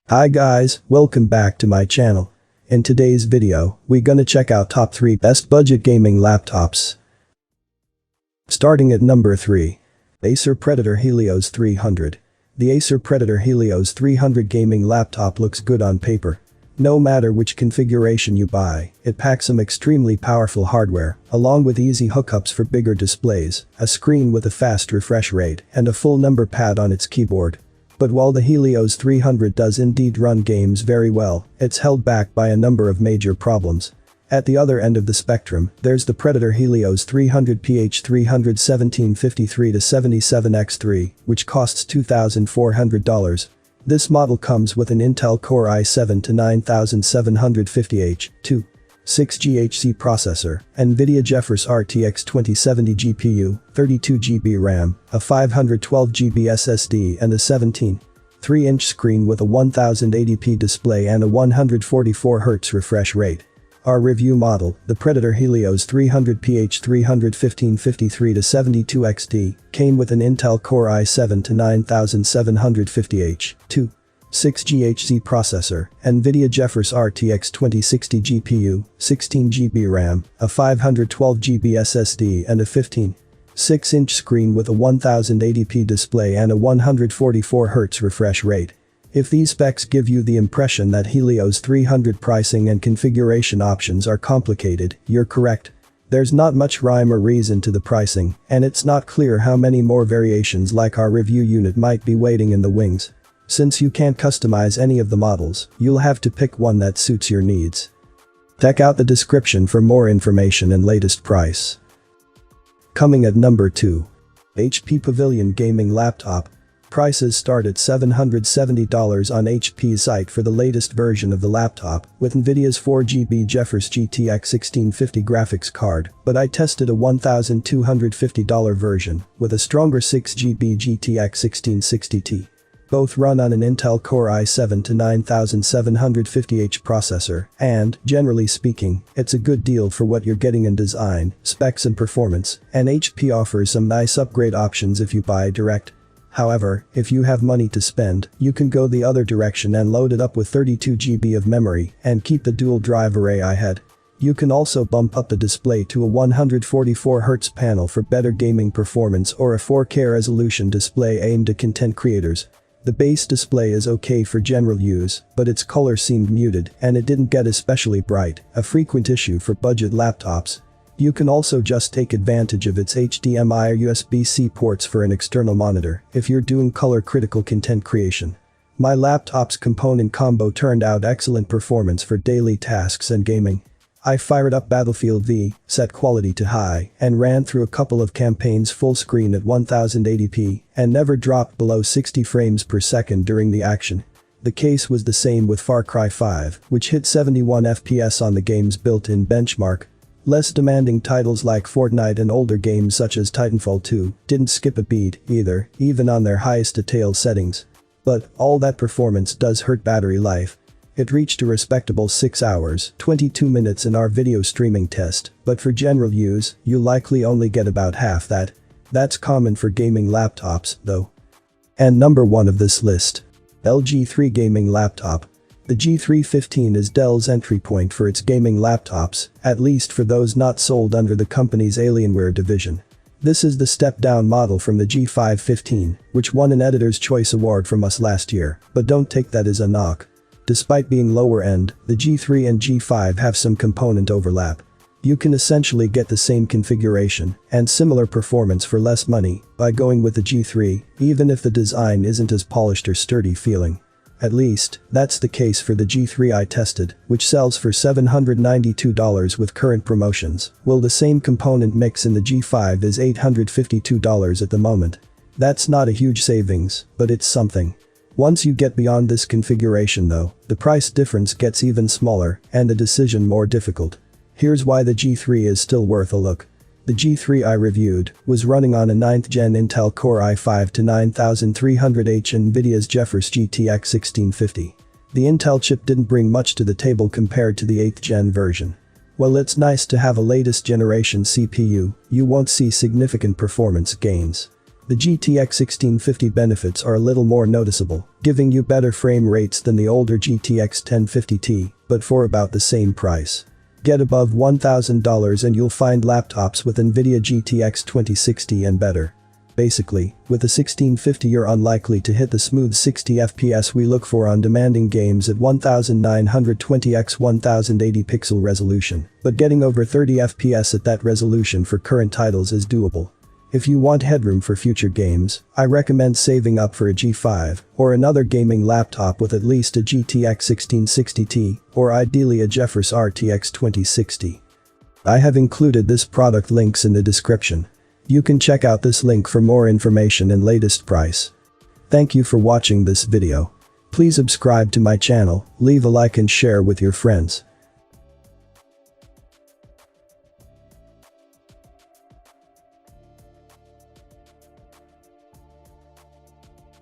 Hi guys, welcome back to my channel. In today's video, we're gonna check out top 3 best budget gaming laptops. Starting at number 3. Acer Predator Helios 300. The Acer Predator Helios 300 gaming laptop looks good on paper. No matter which configuration you buy, it packs some extremely powerful hardware, along with easy hookups for bigger displays, a screen with a fast refresh rate, and a full number pad on its keyboard. But while the Helios 300 does indeed run games very well, it's held back by a number of major problems. At the other end of the spectrum, there's the Predator Helios 300 PH300-1753-77X3, which costs $2,400. This model comes with an Intel Core i7-9750H, 6GHz processor, NVIDIA GeForce RTX 2070 GPU, 32GB RAM, a 512GB SSD and a 17.3-inch screen with a 1080p display and a 144Hz refresh rate. Our review model, the Predator Helios 300 PH300-1553-72XD, came with an Intel Core i7-9750H, 6GHz processor, NVIDIA GeForce RTX 2060 GPU, 16GB RAM, a 512GB SSD and a 15.6-inch screen with a 1080p display and a 144Hz refresh rate. If these specs give you the impression that Helios 300 pricing and configuration options are complicated, you're correct. There's not much rhyme or reason to the pricing, and it's not clear how many more variations like our review unit might be waiting in the wings. Since you can't customize any of the models, you'll have to pick one that suits your needs. Check out the description for more information and latest price. Coming at number 2. HP Pavilion Gaming Laptop. Prices start at $770 on HP's site for the latest version of the laptop, with NVIDIA's 4GB GeForce GTX 1650 graphics card, but I tested a $1,250 version, with a stronger 6GB GTX 1660 Ti. Both run on an Intel Core i7-9750H processor, and, generally speaking, it's a good deal for what you're getting in design, specs and performance, and HP offers some nice upgrade options if you buy direct. However, if you have money to spend, you can go the other direction and load it up with 32GB of memory and keep the dual drive array ahead. You can also bump up the display to a 144Hz panel for better gaming performance or a 4K resolution display aimed at content creators. The base display is okay for general use, but its color seemed muted and it didn't get especially bright, a frequent issue for budget laptops. You can also just take advantage of its HDMI or USB-C ports for an external monitor if you're doing color-critical content creation. My laptop's component combo turned out excellent performance for daily tasks and gaming. I fired up Battlefield V, set quality to high, and ran through a couple of campaigns full screen at 1080p and never dropped below 60 frames per second during the action. The case was the same with Far Cry 5, which hit 71 FPS on the game's built-in benchmark. Less demanding titles like Fortnite and older games such as Titanfall 2 didn't skip a beat either, even on their highest detail settings. But all that performance does hurt battery life. It reached a respectable 6 hours, 22 minutes in our video streaming test, but for general use, you'll likely only get about half that. That's common for gaming laptops, though. And number 1 of this list. Dell G3 Gaming Laptop. The G315 is Dell's entry point for its gaming laptops, at least for those not sold under the company's Alienware division. This is the step-down model from the G515, which won an Editor's Choice Award from us last year, but don't take that as a knock. Despite being lower end, the G3 and G5 have some component overlap. You can essentially get the same configuration and similar performance for less money by going with the G3, even if the design isn't as polished or sturdy feeling. At least, that's the case for the G3 I tested, which sells for $792 with current promotions, while the same component mix in the G5 is $852 at the moment. That's not a huge savings, but it's something. Once you get beyond this configuration though, the price difference gets even smaller and the decision more difficult. Here's why the G3 is still worth a look. The G3 I reviewed was running on a 9th gen Intel Core i5-9300H and NVIDIA's GeForce GTX 1650. The Intel chip didn't bring much to the table compared to the 8th gen version. While it's nice to have a latest generation CPU, you won't see significant performance gains. The GTX 1650 benefits are a little more noticeable, giving you better frame rates than the older GTX 1050 Ti, but for about the same price. Get above $1,000 and you'll find laptops with NVIDIA GTX 2060 and better. Basically, with the 1650 you're unlikely to hit the smooth 60 FPS we look for on demanding games at 1920x 1080 pixel resolution, but getting over 30 FPS at that resolution for current titles is doable. If you want headroom for future games, I recommend saving up for a G5 or another gaming laptop with at least a GTX 1660 Ti or ideally a GeForce RTX 2060. I have included this product links in the description. You can check out this link for more information and latest price. Thank you for watching this video. Please subscribe to my channel, leave a like and share with your friends.